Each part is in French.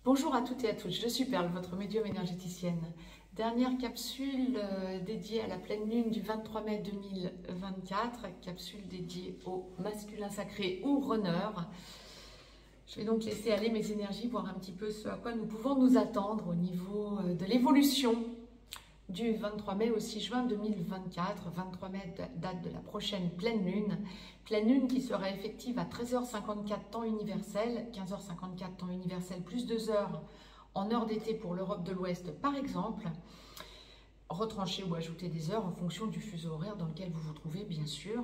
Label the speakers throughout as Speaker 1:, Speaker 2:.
Speaker 1: Bonjour à toutes et à tous, je suis Perle, votre médium énergéticienne. Dernière capsule dédiée à la pleine lune du 23 mai 2024, capsule dédiée au masculin sacré ou runner. Je vais donc laisser aller mes énergies, voir un petit peu ce à quoi nous pouvons nous attendre au niveau de l'évolution du 23 mai au 6 juin 2024. 23 mai, date de la prochaine pleine lune qui sera effective à 13h54 temps universel, 15h54 temps universel, plus 2 heures en heure d'été pour l'Europe de l'Ouest par exemple. Retrancher ou ajouter des heures en fonction du fuseau horaire dans lequel vous vous trouvez, bien sûr.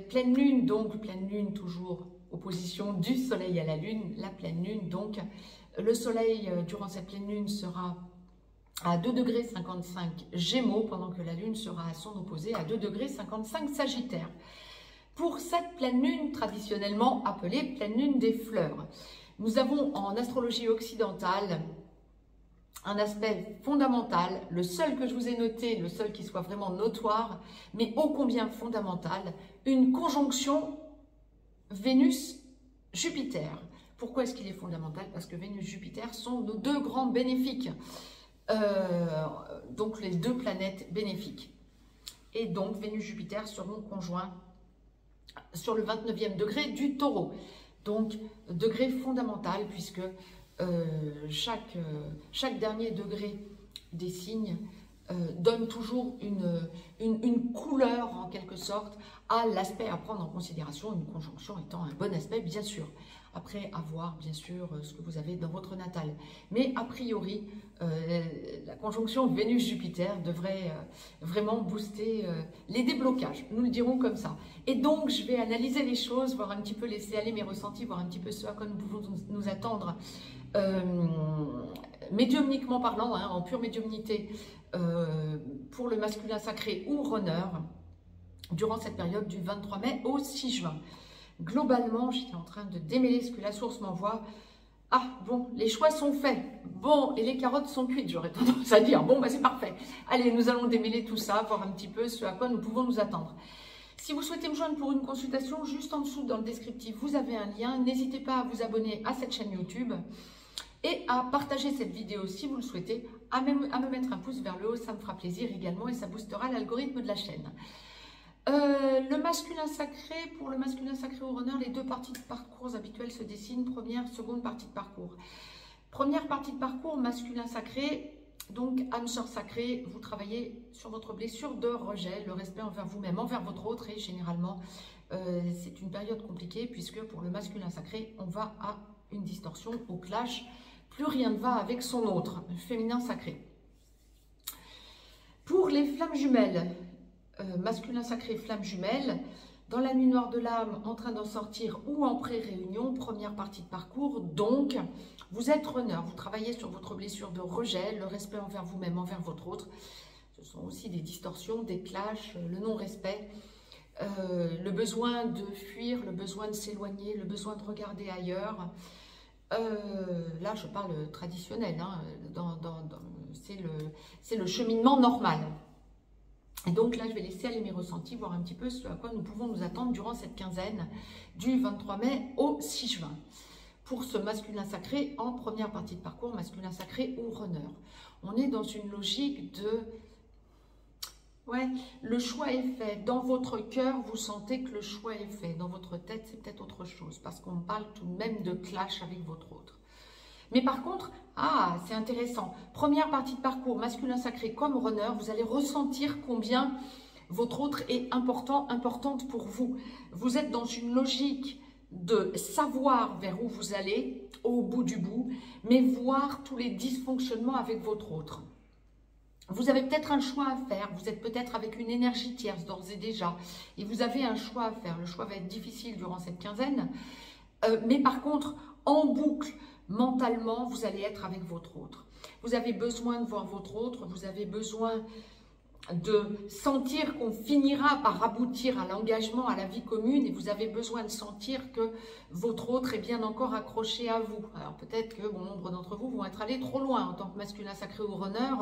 Speaker 1: Pleine lune, donc pleine lune toujours opposition du soleil à la lune, la pleine lune, donc le soleil durant cette pleine lune sera à 2,55 degrés Gémeaux, pendant que la lune sera à son opposé à 2,55 degrés Sagittaire. Pour cette pleine lune, traditionnellement appelée pleine lune des fleurs, nous avons en astrologie occidentale un aspect fondamental, le seul que je vous ai noté, le seul qui soit vraiment notoire, mais ô combien fondamental, une conjonction Vénus-Jupiter. Pourquoi est-ce qu'il est fondamental? Parce que Vénus-Jupiter sont nos deux grands bénéfiques. Donc les deux planètes bénéfiques. Et donc Vénus-Jupiter seront conjoints sur le 29e degré du Taureau. Donc degré fondamental puisque chaque dernier degré des signes donne toujours une couleur en quelque sorte à l'aspect à prendre en considération, une conjonction étant un bon aspect bien sûr. Après, à voir bien sûr ce que vous avez dans votre natal. Mais a priori, la conjonction Vénus-Jupiter devrait vraiment booster les déblocages, nous le dirons comme ça. Et donc, je vais analyser les choses, voir un petit peu, laisser aller mes ressentis, voir un petit peu ce à quoi nous pouvons nous attendre, médiumniquement parlant, hein, en pure médiumnité, pour le masculin sacré ou runner, durant cette période du 23 mai au 6 juin. Globalement, j'étais en train de démêler ce que la source m'envoie. Ah, bon, les choix sont faits. Bon, et les carottes sont cuites, j'aurais tendance à dire. Bon, bah c'est parfait. Allez, nous allons démêler tout ça, voir un petit peu ce à quoi nous pouvons nous attendre. Si vous souhaitez me joindre pour une consultation, juste en dessous dans le descriptif, vous avez un lien. N'hésitez pas à vous abonner à cette chaîne YouTube et à partager cette vidéo si vous le souhaitez, à me mettre un pouce vers le haut, ça me fera plaisir également et ça boostera l'algorithme de la chaîne. Le masculin sacré, pour le masculin sacré au runner, les deux parties de parcours habituelles se dessinent, première, seconde partie de parcours. Première partie de parcours, masculin sacré, donc âme sœur sacrée, vous travaillez sur votre blessure de rejet, le respect envers vous-même, envers votre autre, et généralement c'est une période compliquée puisque pour le masculin sacré, on va à une distorsion, au clash, plus rien ne va avec son autre, féminin sacré. Pour les flammes jumelles, masculin sacré, flamme jumelle, dans la nuit noire de l'âme, en train d'en sortir ou en pré-réunion, première partie de parcours. Donc, vous êtes runner, vous travaillez sur votre blessure de rejet, le respect envers vous-même, envers votre autre. Ce sont aussi des distorsions, des clashs, le non-respect, le besoin de fuir, le besoin de s'éloigner, le besoin de regarder ailleurs. Là, je parle traditionnel, hein, c'est le cheminement normal. Et donc là, je vais laisser aller mes ressentis, voir un petit peu ce à quoi nous pouvons nous attendre durant cette quinzaine du 23 mai au 6 juin. Pour ce masculin sacré, en première partie de parcours, masculin sacré ou runner. On est dans une logique de... Ouais, le choix est fait. Dans votre cœur, vous sentez que le choix est fait. Dans votre tête, c'est peut-être autre chose, parce qu'on parle tout de même de clash avec votre autre. Mais par contre, ah, c'est intéressant. Première partie de parcours, masculin sacré comme runner, vous allez ressentir combien votre autre est importante pour vous. Vous êtes dans une logique de savoir vers où vous allez, au bout du bout, mais voir tous les dysfonctionnements avec votre autre. Vous avez peut-être un choix à faire, vous êtes peut-être avec une énergie tierce d'ores et déjà, et vous avez un choix à faire. Le choix va être difficile durant cette quinzaine, mais par contre, en boucle, mentalement, vous allez être avec votre autre. Vous avez besoin de voir votre autre, vous avez besoin de sentir qu'on finira par aboutir à l'engagement, à la vie commune, et vous avez besoin de sentir que votre autre est bien encore accroché à vous. Alors peut-être que bon nombre d'entre vous vont être allés trop loin en tant que masculin sacré ou runner,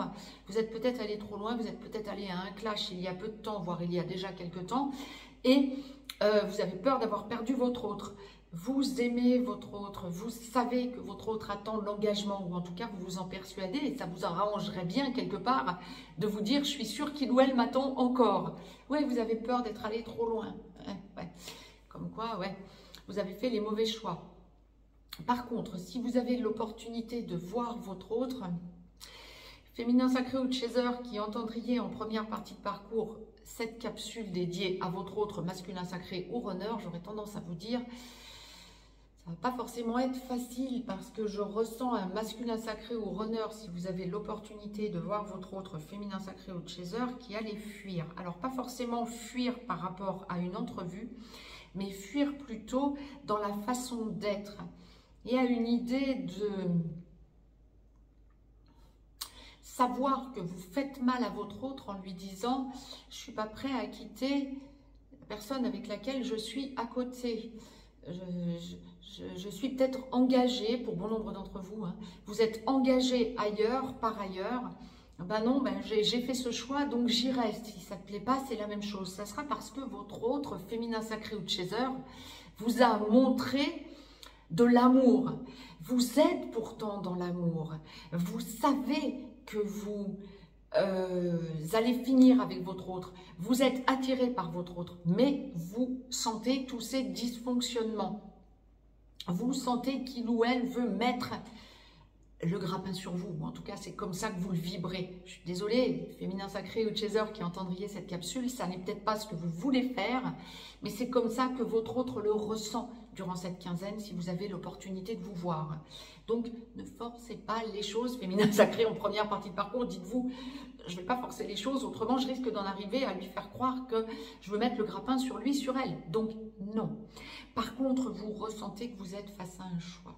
Speaker 1: vous êtes peut-être allé trop loin, vous êtes peut-être allé à un clash il y a peu de temps, voire il y a déjà quelques temps, et vous avez peur d'avoir perdu votre autre. Vous aimez votre autre, vous savez que votre autre attend l'engagement, ou en tout cas vous vous en persuadez, et ça vous arrangerait bien quelque part de vous dire « je suis sûr qu'il ou elle m'attend encore ». Ouais, vous avez peur d'être allé trop loin. Ouais. Comme quoi, ouais, vous avez fait les mauvais choix. Par contre, si vous avez l'opportunité de voir votre autre, féminin sacré ou chaser qui entendriez en première partie de parcours cette capsule dédiée à votre autre masculin sacré ou runner, j'aurais tendance à vous dire ça ne va pas forcément être facile parce que je ressens un masculin sacré ou runner, si vous avez l'opportunité de voir votre autre féminin sacré ou chaser, qui allait fuir. Alors pas forcément fuir par rapport à une entrevue, mais fuir plutôt dans la façon d'être. Il y a une idée de savoir que vous faites mal à votre autre en lui disant « je ne suis pas prêt à quitter la personne avec laquelle je suis à côté ». Je suis peut-être engagée, pour bon nombre d'entre vous, hein, vous êtes engagé ailleurs, par ailleurs, ben non, ben j'ai fait ce choix, donc j'y reste. Si ça ne te plaît pas, c'est la même chose. Ça sera parce que votre autre, féminin sacré ou chaser, vous a montré de l'amour. Vous êtes pourtant dans l'amour. Vous savez que vous allez finir avec votre autre. Vous êtes attiré par votre autre, mais vous sentez tous ces dysfonctionnements. Vous sentez qu'il ou elle veut mettre le grappin sur vous, ou en tout cas c'est comme ça que vous le vibrez. Je suis désolée, féminin sacré ou chaser qui entendriez cette capsule, ça n'est peut-être pas ce que vous voulez faire, mais c'est comme ça que votre autre le ressent durant cette quinzaine si vous avez l'opportunité de vous voir. Donc ne forcez pas les choses, féminin sacré en première partie de parcours, dites-vous je ne vais pas forcer les choses, autrement je risque d'en arriver à lui faire croire que je veux mettre le grappin sur lui, sur elle. Donc non. Par contre, vous ressentez que vous êtes face à un choix.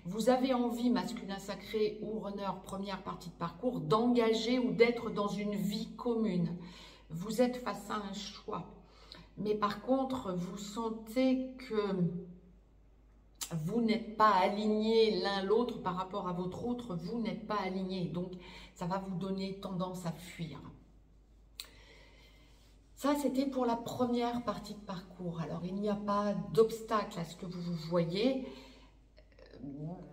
Speaker 1: Vous avez envie, masculin sacré ou runner, première partie de parcours, d'engager ou d'être dans une vie commune. Vous êtes face à un choix. Mais par contre, vous sentez que vous n'êtes pas alignés l'un l'autre par rapport à votre autre, vous n'êtes pas alignés. Donc, ça va vous donner tendance à fuir. Ça, c'était pour la première partie de parcours. Alors, il n'y a pas d'obstacle à ce que vous voyez.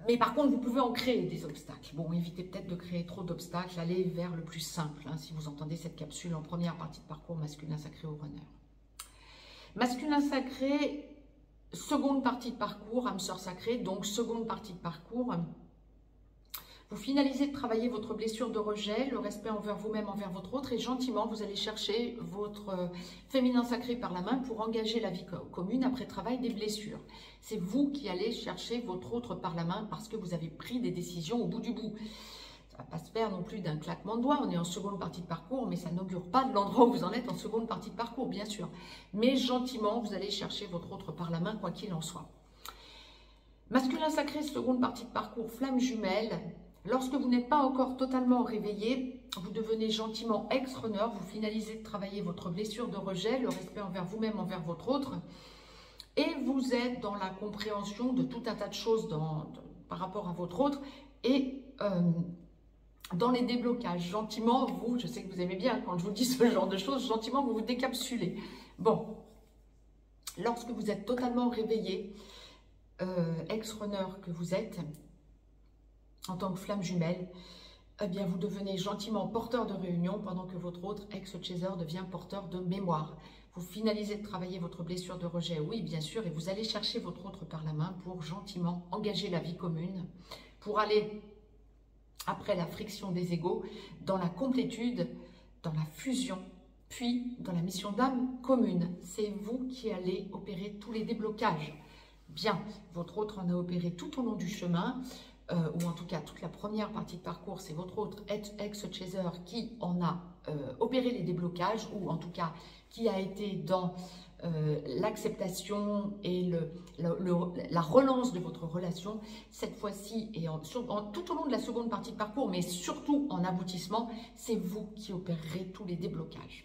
Speaker 1: Mais par contre, vous pouvez en créer des obstacles. Bon, évitez peut-être de créer trop d'obstacles. Allez vers le plus simple, hein, si vous entendez cette capsule en première partie de parcours masculin sacré ou runner. Masculin sacré, seconde partie de parcours, âme sœur sacrée, donc seconde partie de parcours. Vous finalisez de travailler votre blessure de rejet, le respect envers vous-même, envers votre autre, et gentiment, vous allez chercher votre féminin sacré par la main pour engager la vie commune après travail des blessures. C'est vous qui allez chercher votre autre par la main parce que vous avez pris des décisions au bout du bout. Ça ne va pas se faire non plus d'un claquement de doigts, on est en seconde partie de parcours, mais ça n'augure pas de l'endroit où vous en êtes en seconde partie de parcours, bien sûr. Mais gentiment, vous allez chercher votre autre par la main, quoi qu'il en soit. Masculin sacré, seconde partie de parcours, flamme jumelle. Lorsque vous n'êtes pas encore totalement réveillé, vous devenez gentiment ex-runner, vous finalisez de travailler votre blessure de rejet, le respect envers vous-même, envers votre autre, et vous êtes dans la compréhension de tout un tas de choses par rapport à votre autre, et dans les déblocages. Gentiment, vous, je sais que vous aimez bien quand je vous dis ce genre de choses, gentiment vous vous décapsulez. Bon, lorsque vous êtes totalement réveillé, ex-runner que vous êtes, en tant que flamme jumelle, eh bien vous devenez gentiment porteur de réunion pendant que votre autre ex-chaser devient porteur de mémoire. Vous finalisez de travailler votre blessure de rejet, oui bien sûr, et vous allez chercher votre autre par la main pour gentiment engager la vie commune, pour aller, après la friction des égos, dans la complétude, dans la fusion, puis dans la mission d'âme commune. C'est vous qui allez opérer tous les déblocages. Bien, votre autre en a opéré tout au long du chemin, ou en tout cas toute la première partie de parcours, c'est votre autre ex-chaser qui en a opéré les déblocages, ou en tout cas qui a été dans l'acceptation et la relance de votre relation, cette fois-ci, et tout au long de la seconde partie de parcours, mais surtout en aboutissement, c'est vous qui opérerez tous les déblocages.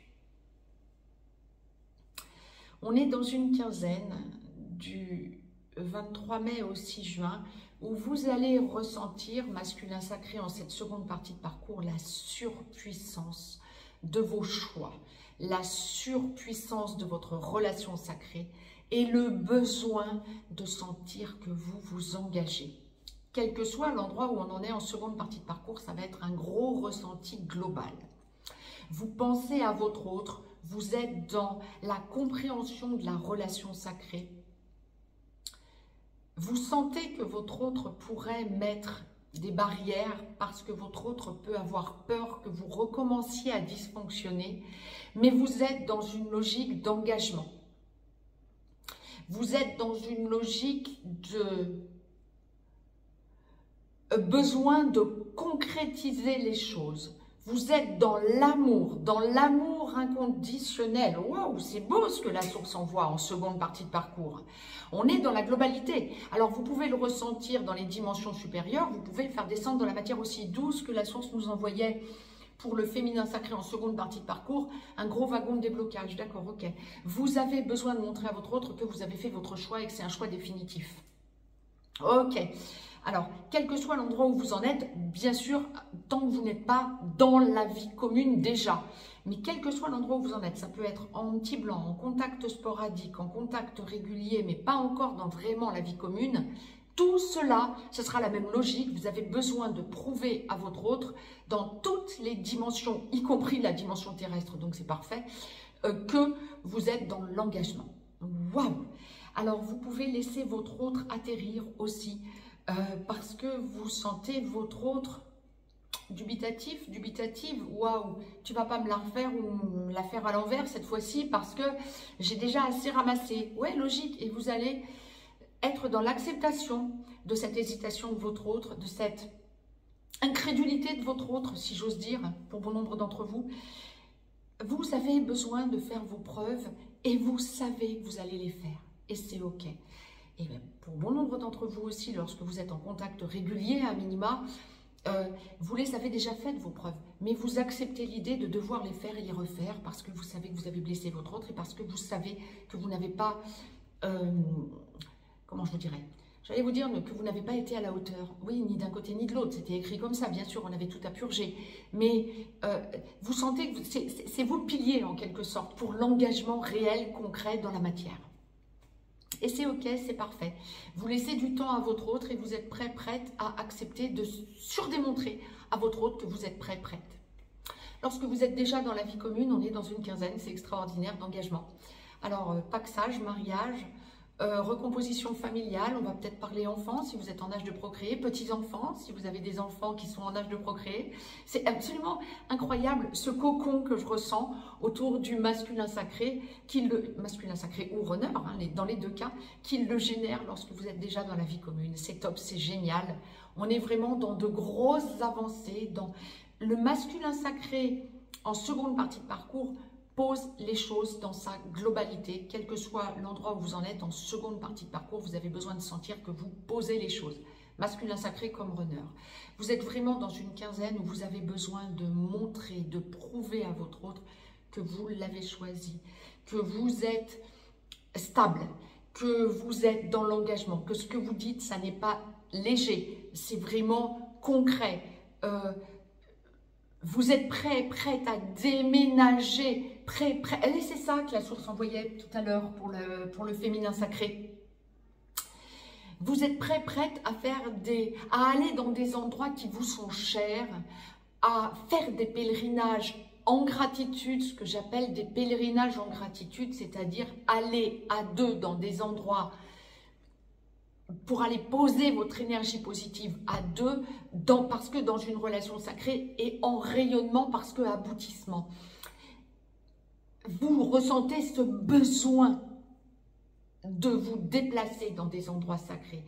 Speaker 1: On est dans une quinzaine du 23 mai au 6 juin, où vous allez ressentir, masculin sacré, en cette seconde partie de parcours, la surpuissance de vos choix, la surpuissance de votre relation sacrée et le besoin de sentir que vous vous engagez. Quel que soit l'endroit où on en est en seconde partie de parcours, ça va être un gros ressenti global. Vous pensez à votre autre, vous êtes dans la compréhension de la relation sacrée. Vous sentez que votre autre pourrait mettre des barrières parce que votre autre peut avoir peur que vous recommenciez à dysfonctionner, mais vous êtes dans une logique d'engagement. Vous êtes dans une logique de besoin de concrétiser les choses. Vous êtes dans l'amour inconditionnel. Waouh, c'est beau ce que la source envoie en seconde partie de parcours. On est dans la globalité. Alors, vous pouvez le ressentir dans les dimensions supérieures, vous pouvez le faire descendre dans la matière aussi douce que la source nous envoyait pour le féminin sacré en seconde partie de parcours, un gros wagon de déblocage. D'accord, ok. Vous avez besoin de montrer à votre autre que vous avez fait votre choix et que c'est un choix définitif. Ok. Alors, quel que soit l'endroit où vous en êtes, bien sûr, tant que vous n'êtes pas dans la vie commune déjà, mais quel que soit l'endroit où vous en êtes, ça peut être en petit blanc, en contact sporadique, en contact régulier, mais pas encore dans vraiment la vie commune, tout cela, ce sera la même logique. Vous avez besoin de prouver à votre autre, dans toutes les dimensions, y compris la dimension terrestre, donc c'est parfait, que vous êtes dans l'engagement. Waouh! Alors, vous pouvez laisser votre autre atterrir aussi, parce que vous sentez votre autre dubitative, waouh, tu vas pas me la refaire ou me la faire à l'envers cette fois-ci parce que j'ai déjà assez ramassé. Ouais, logique, et vous allez être dans l'acceptation de cette hésitation de votre autre, de cette incrédulité de votre autre, si j'ose dire, pour bon nombre d'entre vous. Vous avez besoin de faire vos preuves et vous savez que vous allez les faire, et c'est ok. Et bien, pour bon nombre d'entre vous aussi, lorsque vous êtes en contact régulier à minima, vous les avez déjà faites vos preuves, mais vous acceptez l'idée de devoir les faire et les refaire parce que vous savez que vous avez blessé votre autre et parce que vous savez que vous n'avez pas, comment je vous dirais, j'allais vous dire que vous n'avez pas été à la hauteur, oui, ni d'un côté ni de l'autre, c'était écrit comme ça, bien sûr, on avait tout à purger, mais vous sentez que c'est vos piliers en quelque sorte pour l'engagement réel, concret dans la matière. Et c'est ok, c'est parfait. Vous laissez du temps à votre autre et vous êtes prête à accepter de surdémontrer à votre autre que vous êtes prête. Lorsque vous êtes déjà dans la vie commune, on est dans une quinzaine, c'est extraordinaire d'engagement. Alors, paxage, mariage, recomposition familiale, on va peut-être parler enfants si vous êtes en âge de procréer, petits-enfants si vous avez des enfants qui sont en âge de procréer. C'est absolument incroyable ce cocon que je ressens autour du masculin sacré, masculin sacré ou runner, hein, dans les deux cas, qui le génère lorsque vous êtes déjà dans la vie commune. C'est top, c'est génial. On est vraiment dans de grosses avancées, dans le masculin sacré en seconde partie de parcours, pose les choses dans sa globalité, quel que soit l'endroit où vous en êtes en seconde partie de parcours, vous avez besoin de sentir que vous posez les choses. Masculin sacré comme runner. Vous êtes vraiment dans une quinzaine où vous avez besoin de montrer, de prouver à votre autre que vous l'avez choisi, que vous êtes stable, que vous êtes dans l'engagement, que ce que vous dites, ça n'est pas léger, c'est vraiment concret. Vous êtes prête à déménager, et c'est ça que la source envoyait tout à l'heure pour le féminin sacré. Vous êtes prête à aller dans des endroits qui vous sont chers, à faire des pèlerinages en gratitude, ce que j'appelle des pèlerinages en gratitude, c'est-à-dire aller à deux dans des endroits pour aller poser votre énergie positive à deux, parce que dans une relation sacrée et en rayonnement, parce que aboutissement. Vous ressentez ce besoin de vous déplacer dans des endroits sacrés,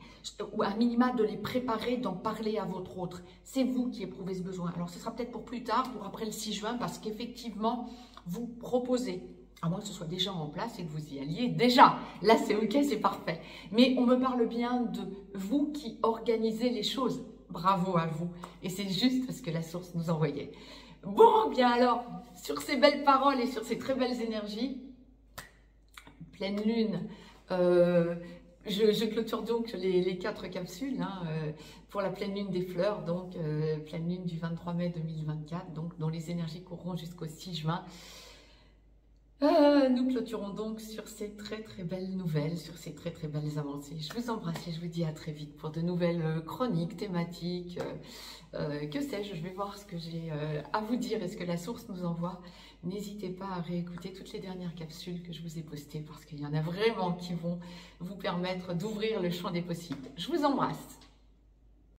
Speaker 1: ou à minima de les préparer, d'en parler à votre autre. C'est vous qui éprouvez ce besoin. Alors ce sera peut-être pour plus tard, pour après le 6 juin, parce qu'effectivement, vous proposez, à moins que ce soit déjà en place et que vous y alliez déjà. Là, c'est ok, c'est parfait. Mais on me parle bien de vous qui organisez les choses. Bravo à vous. Et c'est juste ce que la source nous envoyait. Bon, bien alors, sur ces belles paroles et sur ces très belles énergies, pleine lune, je clôture donc les 4 capsules hein, pour la pleine lune des fleurs, donc pleine lune du 23 mai 2024, donc dont les énergies courront jusqu'au 6 juin. Nous clôturons donc sur ces très très belles nouvelles, sur ces très très belles avancées. Je vous embrasse et je vous dis à très vite pour de nouvelles chroniques, thématiques, que sais-je. Je vais voir ce que j'ai à vous dire et ce que la source nous envoie. N'hésitez pas à réécouter toutes les dernières capsules que je vous ai postées parce qu'il y en a vraiment qui vont vous permettre d'ouvrir le champ des possibles. Je vous embrasse.